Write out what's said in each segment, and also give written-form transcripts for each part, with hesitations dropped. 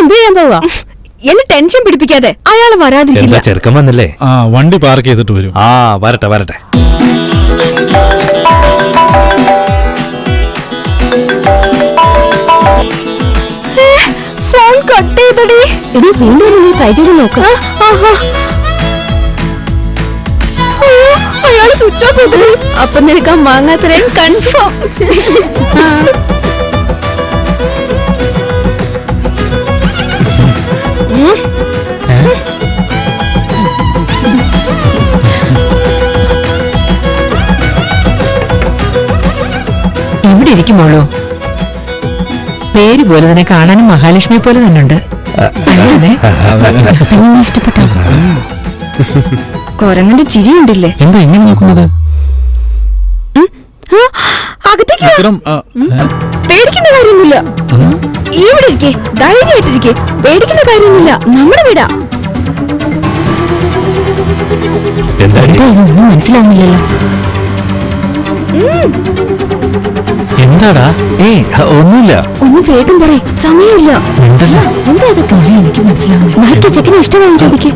എന്ത് ചെയ്യാൻ പോവാ? എന്നെ ടെൻഷൻ പിടിപ്പിക്കാതെ. അയാൾ വരാതിരിക്കില്ല. ചെറുക്കം വന്നല്ലേ? വണ്ടി പാർക്ക് ചെയ്തിട്ട് വരും. വരട്ടെ വരട്ടെ. ഫോൺ കട്ട് ചെയ്തടി. ഇനി വീണ്ടും നീ ട്രൈ ചെയ്ത് നോക്ക. അയാൾ സ്വിച്ച് ഓഫ് ചെയ്തു. അപ്പൊ നിനക്ക് വാങ്ങാത്തരേം കൺഫേം. ഇവിടെ ഇരിക്കുമ്പോളോ പേര് പോലെ തന്നെ കാണാനും മഹാലക്ഷ്മിയെ പോലെ തന്നെ ഉണ്ട്. ഇഷ്ടപ്പെട്ടോ? കൊരങ്ങന്റെ ചിരിയുണ്ടല്ലേ? എന്താ എങ്ങനെ നോക്കുന്നത്? പേടിക്കേണ്ട കാര്യമൊന്നുമില്ല. ഇവിടെ ഇരിക്കേ, ധൈര്യമായിട്ടിരിക്കേ. പേടിക്കേണ്ട കാര്യമൊന്നുമില്ല. നമ്മുടെ വീടാ. ഒന്നും മനസ്സിലാവുന്നില്ലല്ലോ. എന്താടാ? ഒന്നുമില്ല. ഒന്നും വേഗം പറയേ, സമയമില്ല. എന്താ ഇതൊക്കെ? എനിക്ക് മനസ്സിലാവുന്നില്ല. മഹയ്ക്ക് ചെക്കനെ ഇഷ്ടമായോ ചോദിക്കേ?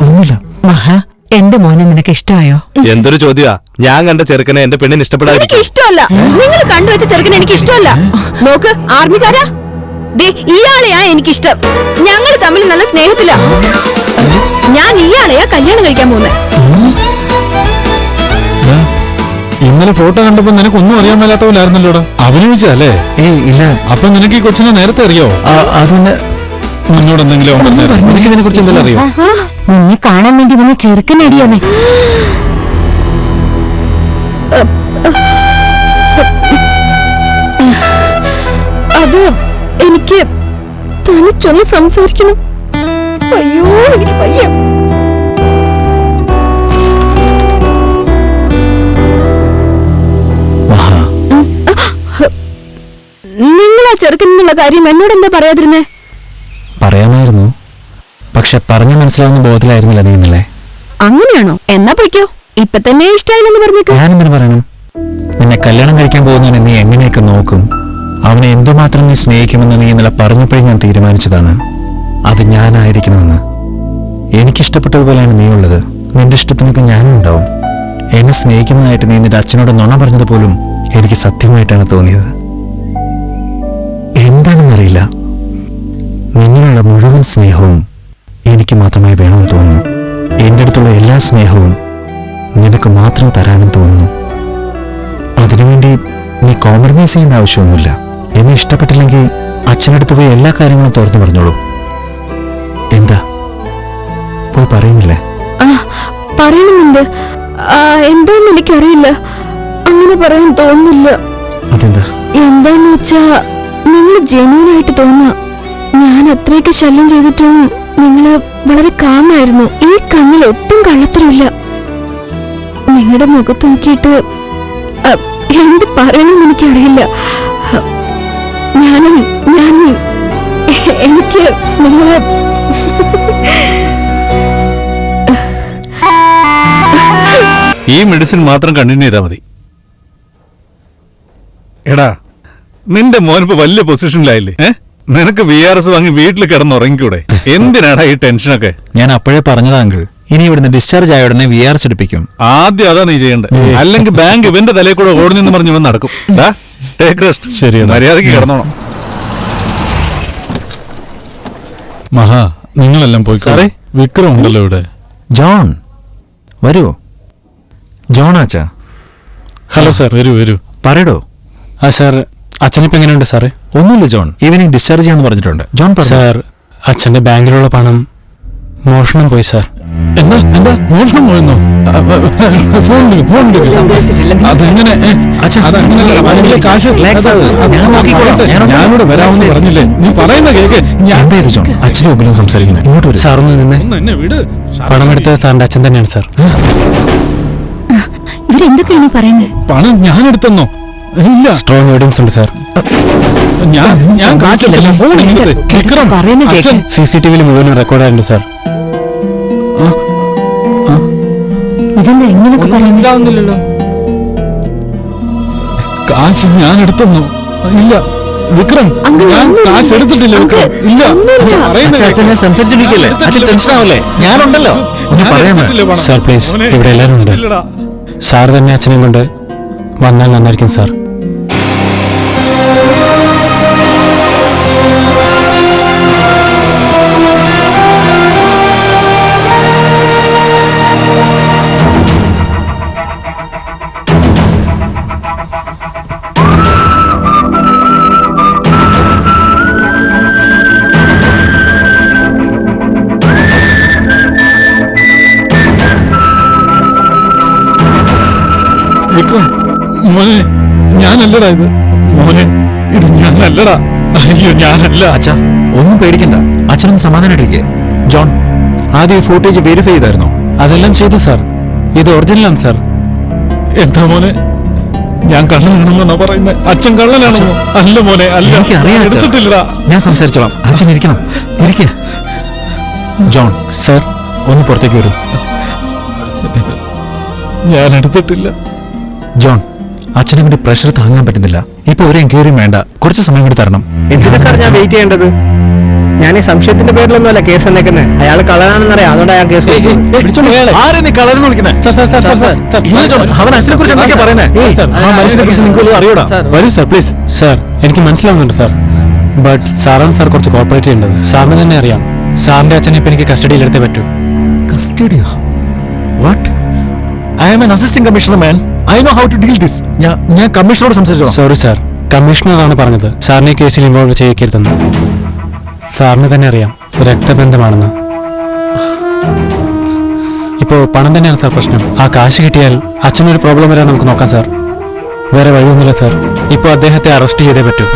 മഹാ, എന്റെ മോനെ നിനക്ക് ഇഷ്ടമായോ? എന്തൊരു ചോദ്യാ! ഞാൻ കണ്ട ചെറുക്കനെ എന്റെ പെണ്ണിന് ഇഷ്ടപ്പെടാതെ. എനിക്ക് ഇഷ്ടമല്ല. നിങ്ങൾ കണ്ടുവച്ച ചെറുക്കനെ എനിക്ക് ഇഷ്ടമല്ല. നോക്ക് ആർമിക്കാരാ, ഇയാളെയാ എനിക്കിഷ്ടം. ഞങ്ങൾ തമ്മിൽ നല്ല സ്നേഹത്തിലാ. ഞാൻ ഇയാളെയാ കല്യാണം കഴിക്കാൻ പോകുന്നത്. ഇന്നലെ ഫോട്ടോ കണ്ടപ്പോ നിനക്ക് ഒന്നും അറിയാൻ മേലാത്ത പോലായിരുന്നല്ലോടാ. അഭിനയിച്ചല്ലേ? ഇല്ല. അപ്പൊ നിനക്ക് ഈ കൊച്ചിനെ നേരത്തെ അറിയോ? അതുകൊണ്ട് നിന്നോട് എന്തെങ്കിലും നിനക്ക് ഇതിനെ കുറിച്ച് എന്തെങ്കിലും അറിയോ? നിന്നെ കാണാൻ വേണ്ടി വന്ന് ചെറുക്കനടിയാമേ. അത് എനിക്ക് തനിച്ചൊന്ന് സംസാരിക്കണം. അയ്യോ എനിക്ക് വയ്യ. നിങ്ങൾ ആ ചെറുക്കനുള്ള കാര്യം എന്നോട് എന്താ പറയാതിരുന്നേ? പറയാമായിരുന്നു, പക്ഷെ പറഞ്ഞു മനസ്സിലാവുന്ന ബോധത്തിലായിരുന്നില്ല നീ ഇന്നലെ. അങ്ങനെയാണോ? എന്നാ പൊയ്ക്കോ. ഇപ്പൊ തന്നെ ഇഷ്ടായില്ലെന്ന് പറഞ്ഞേക്ക്. ഞാനെന്തിനു പറയണം? നിന്നെ കല്യാണം കഴിക്കാൻ പോകുന്നതിന് നീ എങ്ങനെയൊക്കെ നോക്കും, അവനെ എന്തുമാത്രം നീ സ്നേഹിക്കുമെന്ന് നീ ഇന്നലെ പറഞ്ഞപ്പോഴേ ഞാൻ തീരുമാനിച്ചതാണ്. അത് ഞാനായിരിക്കണമെന്ന്. എനിക്കിഷ്ടപ്പെട്ടതുപോലെയാണ് നീ ഉള്ളത്. നിന്റെ ഇഷ്ടത്തിനൊക്കെ ഞാനും ഉണ്ടാവും. എന്നെ സ്നേഹിക്കുന്നതായിട്ട് നീ നിന്റെ അച്ഛനോട് നുണ പറഞ്ഞത് പോലും എനിക്ക് സത്യമായിട്ടാണ് തോന്നിയത്. എന്താണെന്നറിയില്ല, നിന്നിലുള്ള മുഴുവൻ സ്നേഹവും എനിക്ക് മാത്രമായി വേണമെന്ന് തോന്നുന്നു. എൻ്റെ അടുത്തുള്ള എല്ലാ സ്നേഹവും നിനക്ക് മാത്രം തരാനും തോന്നുന്നു. അതിനുവേണ്ടി നീ കോംപ്രമൈസ് ചെയ്യേണ്ട ആവശ്യമൊന്നുമില്ല. എന്നെ ഇഷ്ടപ്പെട്ടില്ലെങ്കിൽ അച്ഛനടുത്ത് പോയി എല്ലാ കാര്യങ്ങളും തുറന്നു പറഞ്ഞോളൂ. എന്താ പോയി പറയുന്നില്ലേ? പറയണമെന്നുണ്ട്. എന്താന്ന് എനിക്കറിയില്ല. അങ്ങനെ പറയാൻ തോന്നുന്നില്ല. അതെന്താ? എന്താന്ന് വെച്ചാ നിങ്ങൾ ജെന്യൂനായിട്ട് തോന്നുക. ഞാൻ അത്രയൊക്കെ ശല്യം ചെയ്തിട്ടും നിങ്ങള് വളരെ കാമായിരുന്നു. ഈ കണ്ണിൽ ഒട്ടും കള്ളത്തരമില്ല. നിങ്ങളുടെ മുഖത്ത് നോക്കിയിട്ട് എന്ത് പറയണമെന്ന് എനിക്കറിയില്ല. എനിക്ക് നിങ്ങളെ ഈ മെഡിസിൻ മാത്രം കണ്ടിന്യൂ ചെയ്താൽ മതി. എടാ, നിന്റെ മോനിപ്പോ വലിയ പൊസിഷനിലായില്ലേ? നിനക്ക് VRS വാങ്ങി വീട്ടിൽ കിടന്നുറങ്ങിക്കൂടെ? എന്തിനാടാ ഈ ടെൻഷനൊക്കെ? ഞാൻ അപ്പോഴേ പറഞ്ഞതാ അങ്കിൾ, ഇനി ഇവിടുന്ന് ഡിസ്ചാർജ് ആയ ഉടനെ VRS എടുപ്പിക്കും. ആദ്യം അതാ നീ ചെയ്യേണ്ടത്. അല്ലെങ്കിൽ ബാങ്ക് ഇവന്റെ തലയിൽ കൂടെ ഓടുന്നെന്ന് പറഞ്ഞു ഇവൻ നടക്കും. Take rest. ശരി, മര്യാദക്ക് കിടന്നോണം. മഹാ, നിങ്ങളെല്ലാം പോയി. സാറേ, വിക്രം ഉണ്ടല്ലോ ഇവിടെ. ജോൺ വരൂ. ജോൺ ആച്ചാ. Hello sir. വരൂ വരൂ. പറയടോ. സാർ, അച്ഛനിപ്പോ എങ്ങനെയുണ്ട് സാറേ? ഒന്നുമില്ല ജോൺ, ഈവനിങ് ഡിസ്ചാർജ് ചെയ്യാന്ന് പറഞ്ഞിട്ടുണ്ട്. ജോൺ സാർ, അച്ഛന്റെ ബാങ്കിലുള്ള പണം മോഷണം പോയി സാർ. എന്താ എന്താ മോഷണം പോയെന്നോ? അതെങ്ങനെ? ഞാനിവിടെ വരാമെന്ന് പറഞ്ഞില്ലേ? നീ പറയുന്ന കേക്ക്. ജോൺ അച്ഛനും ഒന്നിലും സംസാരിക്കുന്നത്. ഇങ്ങോട്ട് വരും. സാർ ഒന്ന് നിന്നെ. പണം എടുത്തത് സാറിന്റെ അച്ഛൻ തന്നെയാണ് സാർ. ഇവരെന്തൊക്കെയാണ് പറയുന്നത്? പണം ഞാൻ എടുത്തെന്നോ? ഇല്ല, സ്ട്രോങ് എവിഡൻസ് ഉണ്ട് സാർ. ഞാൻ കാണിച്ചില്ല. CCTV മുഴുവനും റെക്കോർഡായിട്ടുണ്ട് സാർ. ഇതെന്താ ഇങ്ങനെയൊക്കെ പറയുന്നില്ലല്ലോ? കാശ് ഞാൻ എടുത്തെന്നോ? ഇല്ല, വിക്രം അങ്കിൾ, ഞാൻ ഒന്നുമില്ല. കാശ് എടുത്തിട്ടില്ല വിക്രം. അങ്കിൾ, ഇല്ല ഒന്നുമില്ല. പറയുന്നത് അച്ഛാ, അച്ഛൻ ഞാൻ സംസാരിച്ചിരിക്കല്ലേ? അച്ഛൻ ടെൻഷൻ ആവല്ലേ? ഞാനുണ്ടല്ലോ. ഒന്ന് ഞാൻ പറയാമോ? എടുത്തിട്ടില്ല പണം. Sir, please. മോനെ, ഇവിടെ എല്ലാവരും ഉണ്ട്. ഇല്ലടാ. സാർ തന്നെ അച്ഛനെയും കൊണ്ട് വന്നാൽ നന്നായിരിക്കും സാർ. വിക്രം മോനെ, ഞാനല്ലടാ ഇത്. മോനെ, ഇത് ഞാനല്ലടാ. അയ്യോ, ഞാനല്ല. അച്ഛാ, ഒന്നും പേടിക്കണ്ട. അച്ഛനൊന്ന് സമാധാനായിട്ടിരിക്കെ. ജോൺ, ആദ്യം ഈ ഫൂട്ടേജ് വെരിഫൈ ചെയ്തായിരുന്നോ? അതെല്ലാം ചെയ്തു സാർ. ഇത് ഒറിജിനലാണ് സാർ. എന്താ മോനെ, ഞാൻ കള്ളനാണെന്നാണോ പറയുന്നത്? അച്ഛൻ കള്ളനാണെന്നോ? അല്ല മോനെ, അല്ല. എനിക്കറിയാം അച്ഛാ. എടുത്തിട്ടില്ലടാ. ഞാൻ സംസാരിച്ചോളാം. അച്ഛൻ ഇരിക്കണം. ഇരിക്കെ. ജോൺ സാർ, ഒന്ന് പുറത്തേക്ക് വരൂ. ഞാൻ എടുത്തിട്ടില്ല. ജോൺ, അച്ഛനെ കൊണ്ട് പ്രഷർ താങ്ങാൻ പറ്റുന്നില്ല. ഇപ്പൊ ഒരു എൻക്വയറിയും വേണ്ട. കുറച്ച് സമയം കൂടി തരണം. എന്തിനാ സാർ ഞാൻ വെയിറ്റ് ചെയ്യേണ്ടത്? ഞാൻ ഈ സംശയത്തിന്റെ പേരിലൊന്നുമല്ല കേസ് എന്നേക്കുന്നത്. അയാൾ കളറാണെന്നറിയാം, അതുകൊണ്ടാണ് ഞാൻ കേസ് കൊടുത്തത്. ആരെ നീ കളരെന്ന് വിളിക്കുന്നേ? ഇല്ല ജോൺ, അവൻ അച്ഛനെ കുറിച്ച് എന്തൊക്കെയാ പറയുന്നേ? ആ മനുഷ്യനെ കുറിച്ച് നിങ്ങൾക്ക് വല്ലതും അറിയോടാ? വരൂ സാർ, പ്ലീസ്. സാർ, എനിക്ക് മനസ്സിലാവുന്നുണ്ട് സാർ. ബട്ട് സാറാണ് സാർ കുറച്ച് കോപ്പറേറ്റ് ചെയ്യേണ്ടത്. സാറിന് തന്നെ അറിയാം, സാറിന്റെ അച്ഛനെ ഇപ്പൊ എനിക്ക് കസ്റ്റഡിയിലെടുത്തേ പറ്റൂ. കസ്റ്റഡിയോ? What? I am an assistant commissioner man. I know how to deal this. ഞാൻ കമ്മീഷണറോട് സംസാരിച്ചോളാം. സോറി സാർ, കമ്മീഷണറാണ് പറഞ്ഞത് സാറിനെ ഈ കേസിൽ ഇൻവോൾവ് ചെയ്യിക്കരുതെന്ന്. സാറിന് തന്നെ അറിയാം, രക്തബന്ധമാണെന്ന്. ഇപ്പോ പണം തന്നെയാണ് സാർ പ്രശ്നം. ആ കാശ് കിട്ടിയാൽ അച്ഛനൊരു പ്രോബ്ലം വരാൻ നമുക്ക് നോക്കാം സാർ. വേറെ വഴിയൊന്നുമില്ല സാർ. ഇപ്പോൾ അദ്ദേഹത്തെ അറസ്റ്റ് ചെയ്തേ പറ്റൂ.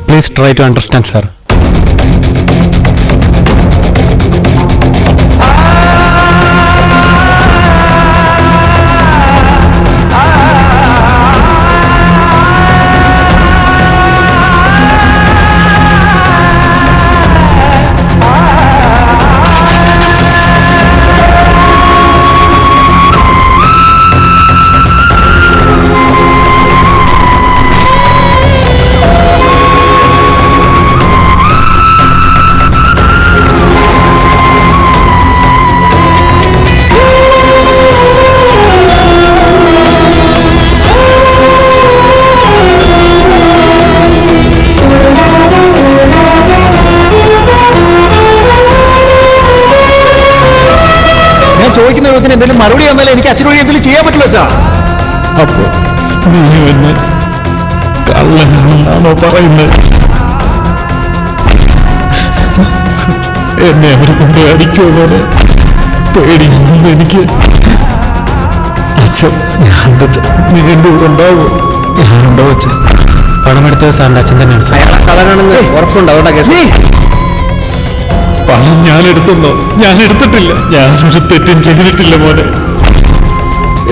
Please try to understand sir. ചോദിക്കുന്ന ചോദ്യത്തിന് എന്തെങ്കിലും മറുപടി തന്നാലേ എനിക്ക് അച്ഛനോട് എന്തെങ്കിലും ചെയ്യാൻ പറ്റില്ല അച്ഛാ. അപ്പോ നീ എന്നെ കള്ളനാണെന്നാണോ പറയുന്നത്? എന്നെ അവർ കൊണ്ട് അടിക്കുമോ പോലെ പേടിയൊന്നും എനിക്ക്. അച്ഛൻ, ഞാനുണ്ട് അച്ഛൻ. നീ എൻ്റെ കൂടെ ഉണ്ടാവോ? ഞാനുണ്ടോ അച്ഛൻ? പണമെടുത്തത് സാറിന്റെ അച്ഛൻ തന്നെയാണ് സാർ. അയാളെ കളറാണെന്ന് ഉറപ്പുണ്ട്, അതുകൊണ്ടാണ് കേസ്. പണം ഞാൻ എടുത്തെന്നോ? ഞാൻ എടുത്തിട്ടില്ല. ഞാനൊരു തെറ്റും ചെയ്തിട്ടില്ല മോനെ.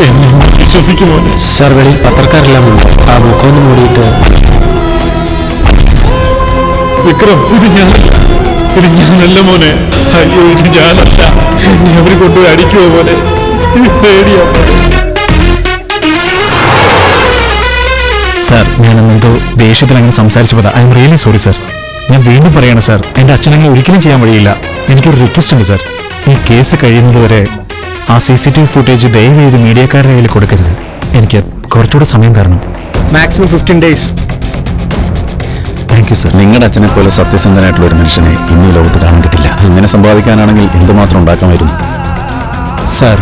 എന്നെ വിശ്വസിക്കും മോനെ. സാർ, വെളിയിൽ പത്രക്കാരെല്ലാം ഉണ്ട്. ആ മുഖമൊന്ന് മൂടിയിട്ട്. വിക്രം, ഇത് ഞാനല്ല മോനെ. അയ്യോ, ഇത് ഞാനല്ല. എന്നെ അവർ കൊണ്ടുപോയി അടിക്കുമോ മോനെ? ഇത് പേടിയാ മോനെ. സാർ, ഞാനെന്തോ ദേഷ്യത്തിൽ അങ്ങനെ സംസാരിച്ചപ്പോൾ I am really sorry sir. ഞാൻ വീണ്ടും പറയാണ് സാർ, എൻ്റെ അച്ഛനങ്ങനെ ഒരിക്കലും ചെയ്യാൻ വഴിയില്ല. എനിക്കൊരു റിക്വസ്റ്റ് ഉണ്ട് സാർ. ഈ കേസ് കഴിയുന്നതുവരെ ആ CCTV ഫുട്ടേജ് ദയവ് ചെയ്ത് മീഡിയക്കാരുടെ കയ്യിൽ കൊടുക്കരുത്. എനിക്ക് കുറച്ചുകൂടെ സമയം തരണം. Maximum 15 days. Thank you sir. നിങ്ങളുടെ അച്ഛനെ പോലെ സത്യസന്ധനായിട്ടുള്ള ഒരു മനുഷ്യനെ ഇന്ന് ലോകത്ത് കാണാൻ കിട്ടില്ല. അങ്ങനെ സമ്പാദിക്കാനാണെങ്കിൽ എന്തുമാത്രം ഉണ്ടാക്കാമായിരുന്നു. സാർ,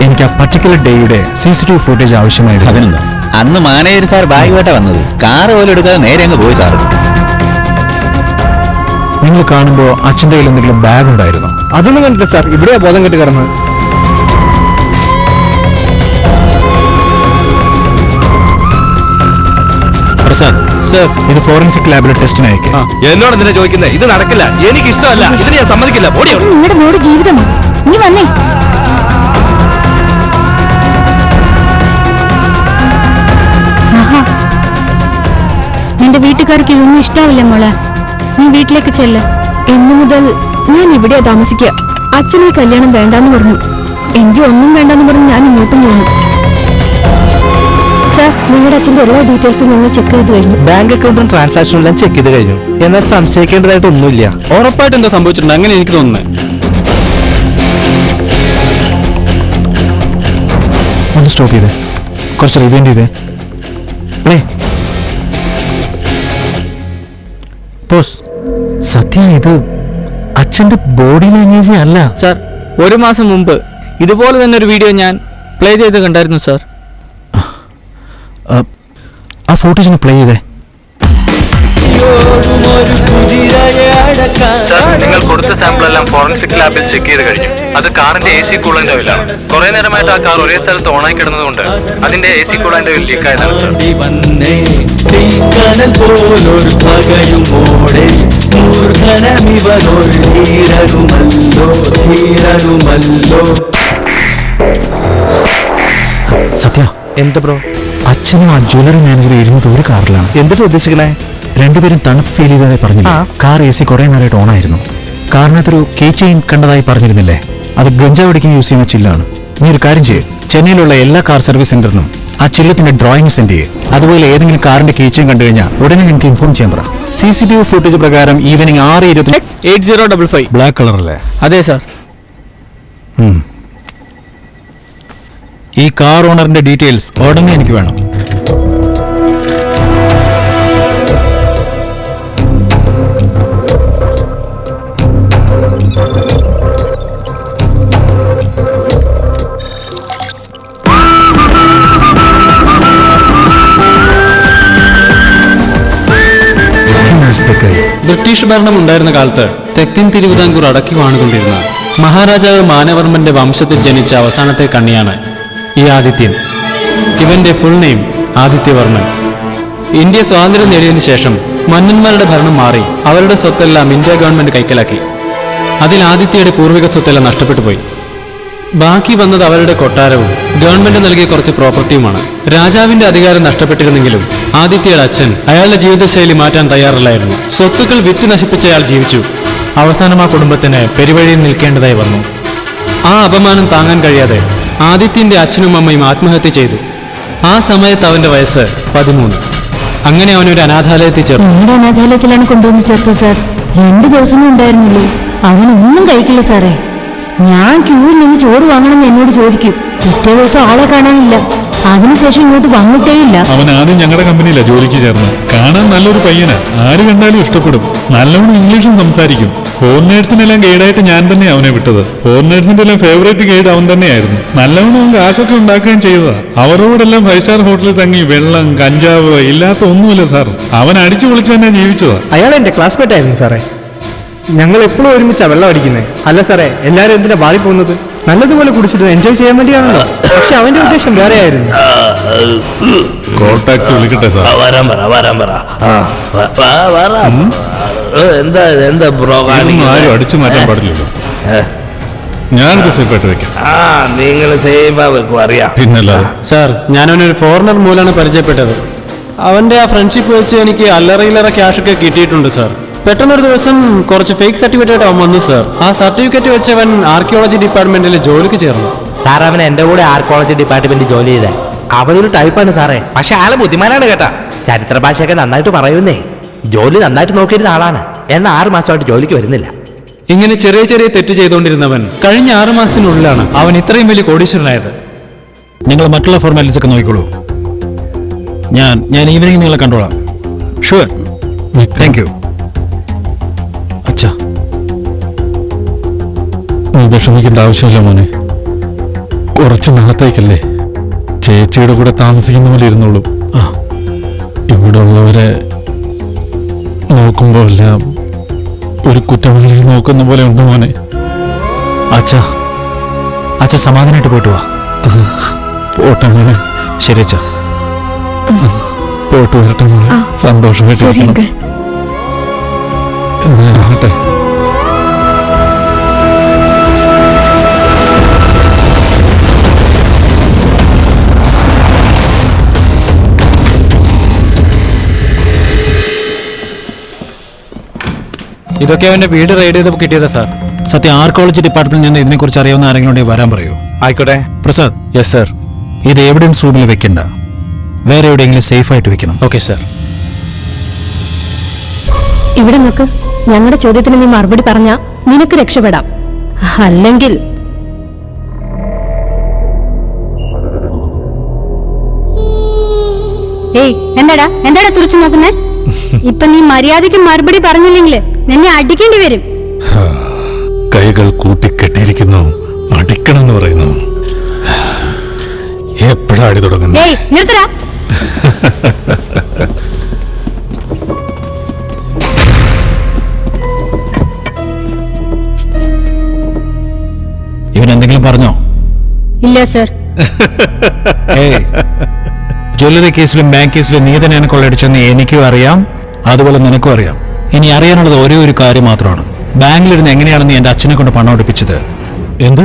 എനിക്ക് ആ പർട്ടിക്കുലർ ഡേയുടെ CCTV ഫുട്ടേജ് ആവശ്യമായിരുന്നു. അതിനെന്താ, അന്ന് മാനേജർ സാർ ബാഗുമായിട്ടാ വന്നത്. കാറ് പോലും എടുക്കാതെ നേരെ അങ്ങ് പോയി സാറ്. നിങ്ങൾ കാണുമ്പോൾ അച്ഛൻ്റെ കയ്യിൽ എന്തെങ്കിലും ബാഗ് ഉണ്ടായിരുന്നോ? അതൊന്നും കണ്ടില്ല സാർ, ഇവിടെയാ ബോധം കെട്ട് കിടന്നത്. പ്രസാദ് സർ, ഇത് ഫോറൻസിക് ലാബിലെ ടെസ്റ്റിന് അയക്കാം. എന്നോട് എന്തിനാ ചോദിക്കുന്നത്? ഇത് നടക്കില്ല, എനിക്ക് ഇഷ്ടമല്ല, ഇതിന് ഞാൻ സമ്മതിക്കില്ല. നിങ്ങളുടെ മോടെ ജീവിതമാണ്. നീ വന്നേ. നിന്റെ വീട്ടുകാർക്ക് ഇതൊന്നും ഇഷ്ടാവില്ല മോളെ. നീ വീട്ടിലേക്ക് ചെല്ല്. എന്നു മുതൽ ഞാൻ ഇവിടെയാ താമസിക്കുക. അച്ഛനെ കല്യാണം വേണ്ടാന്ന് പറഞ്ഞു. എനിക്ക് ഒന്നും വേണ്ടാന്ന് പറഞ്ഞ് ഞാൻ ഇങ്ങോട്ടും പോന്നു. സാർ നിങ്ങളുടെ അച്ഛന്റെ എല്ലാ ഡീറ്റെയിൽസും ഞങ്ങൾ ചെക്ക് ചെയ്ത് കഴിഞ്ഞു. ബാങ്ക് അക്കൗണ്ടും ട്രാൻസാക്ഷനും എല്ലാം ചെക്ക് ചെയ്ത് കഴിഞ്ഞു. എന്നാൽ സംശയിക്കേണ്ടതായിട്ട് ഒന്നുമില്ല. ഉറപ്പായിട്ട് എന്തോ സംഭവിച്ചിട്ടുണ്ട്, അങ്ങനെ എനിക്ക് തോന്നുന്നത്. ഒന്ന് സ്റ്റോപ്പ് ചെയ്തേ, കുറച്ച് റിവൈൻഡ് ചെയ്തേ. ബോസ്, സത്യം ഇത് അച്ഛന്റെ ബോഡി ലാംഗ്വേജ് അല്ല. സാർ, 1 മാസം മുമ്പ് ഇതുപോലെ തന്നെ ഒരു വീഡിയോ ഞാൻ പ്ലേ ചെയ്ത് കണ്ടായിരുന്നു സാർ. ആ ഫോട്ടോസ് ഒന്ന് പ്ലേ ചെയ്തേ. നിങ്ങൾ കൊടുത്ത സാമ്പിൾ എല്ലാം ഫോറൻസിക് ലാബിൽ ചെക്ക് ചെയ്ത് കഴിഞ്ഞു. അത് കാറിന്റെ AC കൂളന്റ് ഓയിലാണ്. കുറെ നേരമായിട്ട് ആ കാർ ഒരേ സ്ഥലത്ത് ഓണായി കിടന്നതുകൊണ്ട് അതിന്റെ AC കൂളന്റ് ഓയിൽ ലീക്ക് ആയതാണ് സർ. സത്യ, എന്താ ബ്രോ? അച്ഛനും ആ ജ്വല്ലറി മാനേജറും ഇരുന്നത് ഒരു കാറിലാണ്. എന്തിട്ട് ഉദ്ദേശിക്കണേ? രണ്ടുപേരും തണുപ്പ് ഫീൽ ചെയ്തതായി പറഞ്ഞില്ല. കാർ AC കുറെ നേരമായിട്ട് ഓണായിരുന്നു. കാറിനകത്തൊരു കീ ചെയിൻ കണ്ടതായി പറഞ്ഞിരുന്നില്ലേ? അത് ഗഞ്ചാവ് അടിക്കാൻ യൂസ് ചെയ്യുന്ന ചില്ലാണ്. നീ ഒരു കാര്യം ചെയ്യ്, ചെന്നൈയിലുള്ള എല്ലാ കാർ സർവീസ് സെന്ററിനും ആ ചില്ലത്തിന്റെ ഡ്രോയിങ് സെൻഡ് ചെയ്യേ. അതുപോലെ ഏതെങ്കിലും കാറിന്റെ കീ ചെയിൻ കണ്ടു കഴിഞ്ഞാൽ ഉടനെ ഞങ്ങൾക്ക് ഇൻഫോം ചെയ്യാൻ പറ. CCTV ഫുട്ടേജ് പ്രകാരം ഈവനിങ് 6:20 8055. ബ്ലാക്ക് കളറല്ലേ? അതെ സാർ. ഈ കാർ ഓണറിന്റെ ഡീറ്റെയിൽസ് ഉടനെ എനിക്ക് വേണം. ബ്രിട്ടീഷ് ഭരണം ഉണ്ടായിരുന്ന കാലത്ത് തെക്കൻ തിരുവിതാംകൂർ അടക്കി വാണുകൊണ്ടിരുന്ന മഹാരാജാവ് മാനവർമ്മന്റെ വംശത്തിൽ ജനിച്ച അവസാനത്തെ കണ്ണിയാണ് ഈ ആദിത്യൻ. ഇവന്റെ ഫുൾ നെയിം ആദിത്യവർമ്മൻ. ഇന്ത്യ സ്വാതന്ത്ര്യം നേടിയതിനു ശേഷം മന്നന്മാരുടെ ഭരണം മാറി അവരുടെ സ്വത്തെല്ലാം ഇന്ത്യ ഗവൺമെന്റ് കൈക്കലാക്കി. അതിൽ ആദിത്യയുടെ പൂർവിക സ്വത്തെല്ലാം നഷ്ടപ്പെട്ടു പോയി. ബാക്കി വന്നത് അവരുടെ കൊട്ടാരവും ഗവൺമെന്റ് നൽകിയ കുറച്ച് പ്രോപ്പർട്ടിയുമാണ്. രാജാവിന്റെ അധികാരം നഷ്ടപ്പെട്ടിരുന്നെങ്കിലും ആദിത്യയുടെ അച്ഛൻ അയാളുടെ ജീവിതശൈലി മാറ്റാൻ തയ്യാറല്ലായിരുന്നു. സ്വത്തുക്കൾ വിറ്റ് നശിപ്പിച്ച അയാൾ ജീവിച്ചു. അവസാനം ആ കുടുംബത്തിന് പെരുവഴിയിൽ നിൽക്കേണ്ടതായി വന്നു. ആ അപമാനം താങ്ങാൻ കഴിയാതെ ആദിത്യന്റെ അച്ഛനും അമ്മയും ആത്മഹത്യ ചെയ്തു. ആ സമയത്ത് അവന്റെ വയസ്സ് 13. അങ്ങനെ അവനൊരു അനാഥാലയത്തിൽ ചേർന്നു. ഞങ്ങളുടെ അനാഥാലയത്തിലാണ് കൊണ്ടുവന്ന് ചേർത്തത് സാർ. 2 ദിവസമേ ഉണ്ടായിരുന്നുള്ളൂ. അവനൊന്നും കഴിക്കില്ല സാറേ. ഞാൻ ക്യൂവിൽ നിന്ന് ചോറ് വാങ്ങണമെന്ന് എന്നോട് ചോദിക്കും. പിറ്റേ ദിവസം ആളെ കാണാനില്ല. അതിനുശേഷം ഇങ്ങോട്ട് വന്നിട്ടേയില്ല. അവൻ ആദ്യം ഞങ്ങളുടെ കമ്പനിയിലാണ് ജോലിക്ക് ചേർന്നത്. കാണാൻ നല്ലൊരു പയ്യനാ, ആര് കണ്ടാലും ഇഷ്ടപ്പെടും. നല്ലവണ്ണം ഇംഗ്ലീഷും സംസാരിക്കും. ഫോറിനേഴ്സിനെല്ലാം ഗൈഡായിട്ട് ഞാൻ തന്നെ അവനെ വിട്ടത്. ഫോറിനേഴ്സിന്റെ എല്ലാം ഫേവറേറ്റ് ഗൈഡ് അവൻ തന്നെയായിരുന്നു. നല്ലവണ്ണം അവൻ കാശൊക്കെ ഉണ്ടാക്കുകയും ചെയ്തതാ. അവരോടെല്ലാം 5 സ്റ്റാർ ഹോട്ടലിൽ തങ്ങി വെള്ളം കഞ്ചാവ് ഇല്ലാത്ത ഒന്നുമില്ല സാർ. അവൻ അടിച്ചു പൊളിച്ച് തന്നെ ജീവിച്ചതാ. അയാൾ എന്റെ ക്ലാസ്മേറ്റ് ആയിരുന്നു സാറേ. ഞങ്ങൾ എപ്പോഴും ഒരുമിച്ചാ വെള്ളം അടിക്കുന്നത്. അല്ല സാറേ, എല്ലാവരും എന്തിനാ ബാറി പോകുന്നത്? നല്ലതുപോലെ കുടിച്ചിട്ട് എൻജോയ് ചെയ്യാൻ വേണ്ടിയാണല്ലോ. പക്ഷെ അവന്റെ ഉദ്ദേശം വേറെ ആയിരുന്നു. കോൾ ടാക്സി വിളിക്കട്ടെ സാർ? എന്താ ബ്രോ ഇതൊന്നും ആരും അടിച്ചു മാറ്റാൻ പാടില്ലല്ലോ. ഞാനിത് സേഫായിട്ട് വെക്കാം. നിങ്ങൾ സേഫാ വെക്കും, അറിയാം. പിന്നല്ലാതെ സാർ, ഞാനവനൊരു ഫോറിനർ മൂലമാണ് പരിചയപ്പെട്ടത്. അവന്റെ ആ ഫ്രണ്ട്ഷിപ്പ് വെച്ച് എനിക്ക് അല്ലറയിലറ ക്യാഷൊക്കെ കിട്ടിയിട്ടുണ്ട് സാർ. പെട്ടെന്നൊരു ദിവസം കുറച്ച് ഫേക്ക് സർട്ടിഫിക്കറ്റ് അവൻ വന്നു സാർ. ആ സർട്ടിഫിക്കറ്റ് വെച്ച് അവൻ ആർക്കിയോളജി ഡിപ്പാർട്ട്മെന്റിൽ ജോലിക്ക് ചേർന്നു. സാർ, അവൻ എന്റെ കൂടെ ആർക്കോളജി ഡിപ്പാർട്ട്മെന്റ് ജോലി ചെയ്തേ. അവനൊരു ടൈപ്പാണ് സാറേ. പക്ഷെ ആള് ബുദ്ധിമാനാണ് കേട്ടാ. ചരിത്ര ഭാഷയൊക്കെ നന്നായിട്ട് പറയുന്നേ. ജോലി നന്നായിട്ട് നോക്കിയിരുന്ന ആളാണ്. എന്നാൽ 6 മാസമായിട്ട് ജോലിക്ക് വരുന്നില്ല. ഇങ്ങനെ ചെറിയ ചെറിയ തെറ്റ് ചെയ്തുകൊണ്ടിരുന്നവൻ കഴിഞ്ഞ 6 മാസത്തിനുള്ളിലാണ് അവൻ ഇത്രയും വലിയ കോടീശ്വരനായത്. നിങ്ങൾ മറ്റുള്ള ഫോർമാലിറ്റീസ് ഒക്കെ നോക്കിക്കോളൂ. ഞാൻ ഈവനിങ് നിങ്ങളെ കണ്ടോളാം. ഷുവർ. Thank you. അച്ഛാ, നീ വിഷമിക്കേണ്ട ആവശ്യമില്ല മോനെ. കുറച്ച് നാളത്തേക്കല്ലേ ചേച്ചിയുടെ കൂടെ താമസിക്കുന്ന പോലെ ഇരുന്നോളൂ. ഇവിടെ ഉള്ളവരെ നോക്കുമ്പോൾ എല്ലാം ഒരു കുറ്റവാളി നോക്കുന്ന പോലെ ഉണ്ട് മോനെ. അച്ഛ സമാധാനമായിട്ട് പോയിട്ട് വാ. പോട്ടെ മോനെ. ശരി അച്ഛാ. പോയിട്ട് വരട്ടെ മോനെ. സന്തോഷമായിട്ട് എന്നാട്ടെ. ഇതൊക്കെ അവന്റെ വീട് റെയ്ഡ് ചെയ്തപ്പോൾ കിട്ടിയതാ സാർ. സത്യം, ആർക്കോളജി ഡിപ്പാർട്ട്മെന്റിൽ നിന്ന് ഇതിനെക്കുറിച്ച് അറിയാവുന്ന ആരെങ്കിലും ഉണ്ടെങ്കിൽ വരാൻ പറയൂ. ആയിക്കോട്ടെ. പ്രസാദ്. Yes sir. ഇത് എവിഡൻസ് റൂമിൽ വെക്കണ്ട. വേറെ എവിടെയെങ്കിലും സേഫ് ആയിട്ട് വെക്കണം. Okay sir. ഇവിടെ നോക്ക്, ഞങ്ങളുടെ ചോദ്യത്തിന് നീ മറുപടി പറഞ്ഞാ നിനക്ക് രക്ഷപ്പെടാം. അല്ലെങ്കിൽ ഏയ് എന്താടാ തുറച്ചു നോക്കുന്നേ? ഇപ്പൊ നീ മര്യാദയ്ക്ക് മറുപടി പറഞ്ഞില്ലെങ്കിൽ നിന്നെ അടിക്കേണ്ടി വരും. കൈകൾ കൂട്ടിക്കെട്ടിയിരിക്കുന്നു, അടിക്കണം എന്ന് പറയുന്നു. എപ്പോഴാ അടി തുടങ്ങുന്നു? ഏയ് നിർത്തടാ. ഇവൻ എന്തെങ്കിലും പറഞ്ഞോ? ഇല്ല സർ. ജ്വല്ലറി കേസിലും ബാങ്ക് കേസിലും നീ തന്നെയാണ് കൊള്ളയടിച്ചെന്ന് എനിക്കും അറിയാം, അതുപോലെ നിനക്കും അറിയാം. ഇനി അറിയാനുള്ളത് ഒരേ ഒരു കാര്യം മാത്രമാണ്. ബാങ്കിലിരുന്ന് എങ്ങനെയാണ് നീ എന്റെ അച്ഛനെ കൊണ്ട് പണം എടുപ്പിച്ചത്? എന്ത്?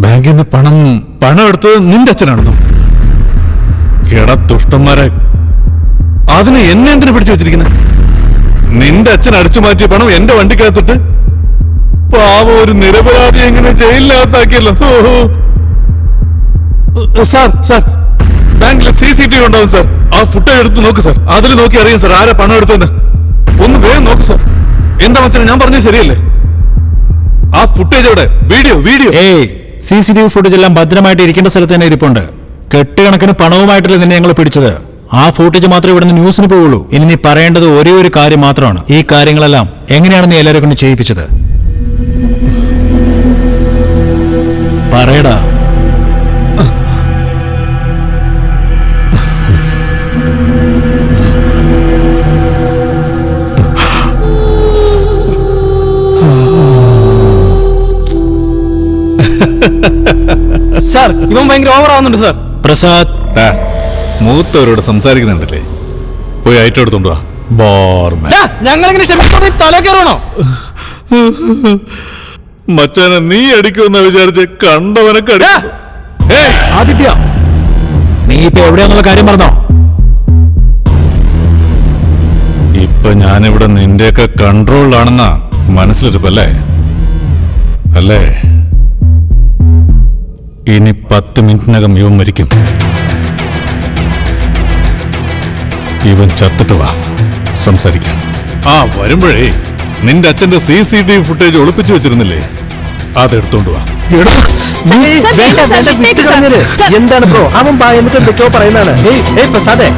ബാങ്കിൽ നിന്ന് പണം എടുത്തത് നിന്റെ അച്ഛനാണെന്നോ? എടാ ദുഷ്ടന്മാരെ, അതിന് എന്നെ എന്തിനു പിടിച്ചു വെച്ചിരിക്കുന്നത്? നിന്റെ അച്ഛൻ അടിച്ചു മാറ്റിയ പണം എന്റെ വണ്ടിക്കകത്തിട്ട് പാവം ഒരു നിരപരാധി എങ്ങനെ ജയിലിനകത്താക്കിയല്ലോ. സാർ, ബാങ്കിലെ CCTV ഉണ്ടാവും സാർ. ആ ഫുട്ടേജ് എടുത്ത് നോക്ക് സാർ. അതിൽ നോക്കി അറിയാം സാർ ആരാ പണം എടുത്തെന്ന്. ഒന്ന് വേഗം നോക്ക് സാർ. എന്താ മച്ചാനെ, ഞാൻ പറഞ്ഞത് ശരിയല്ലേ? ആ ഫുട്ടേജ് എവിടെ? വീഡിയോ. CCTV ഫുട്ടേജ് എല്ലാം ഭദ്രമായിട്ട് ഇരിക്കേണ്ട സ്ഥലത്ത് തന്നെ ഇരിപ്പുണ്ട്. കെട്ടുകണക്കിന് പണവുമായിട്ടല്ലേ നിന്നെ ഞങ്ങൾ പിടിച്ചത്. ആ ഫുട്ടേജ് മാത്രമേ ഇവിടുന്ന് ന്യൂസിന് പോവുള്ളൂ. ഇനി നീ പറയേണ്ടത് ഒരേ ഒരു കാര്യം മാത്രമാണ്. ഈ കാര്യങ്ങളെല്ലാം എങ്ങനെയാണ് നീ എല്ലാവരെ കൊണ്ട് ചെയ്യിപ്പിച്ചത്? പറയടാ. സാർ, ഇവൻ ഭയങ്കര ഓവർ ആവുന്നുണ്ട് സാർ. പ്രസാദ്, മൂത്തവരോട് സംസാരിക്കുന്നുണ്ടല്ലേ, പോയി ഐറ്റം എടുത്തോണ്ട് വാ. ബോർമാൻ. ഞങ്ങളിങ്ങനെ ക്ഷമിച്ചോണ്ട് തല കയറണോ? മച്ചാനെ, നീ അടിക്കുമെന്ന് വിചാരിച്ച് കണ്ടവനൊക്കെ ആദിത്യ, നീ ഇപ്പൊ എവിടെയാന്നുള്ള കാര്യം പറഞ്ഞോ? ഇപ്പൊ ഞാനിവിടെ നിന്റെയൊക്കെ കൺട്രോളിലാണെന്നാ മനസ്സിലിരിപ്പല്ലേ? അല്ലേ? ഇനി 10 മിനിറ്റിനകം ഇവൻ മരിക്കും. ഇവൻ ചത്തിട്ട് വാ സംസാരിക്കാൻ. വരുമ്പോഴേ നിന്റെ അച്ഛന്റെ CCTV ഫുട്ടേജ് ഒളിപ്പിച്ചു വെച്ചിരുന്നില്ലേ, അതെടുത്തോണ്ട് വാ. എന്താണ് ബ്രോ? അവൻ എന്നിട്ട് എന്തൊക്കെയോ പറയുന്നതാണ്. പ്രസാദേ,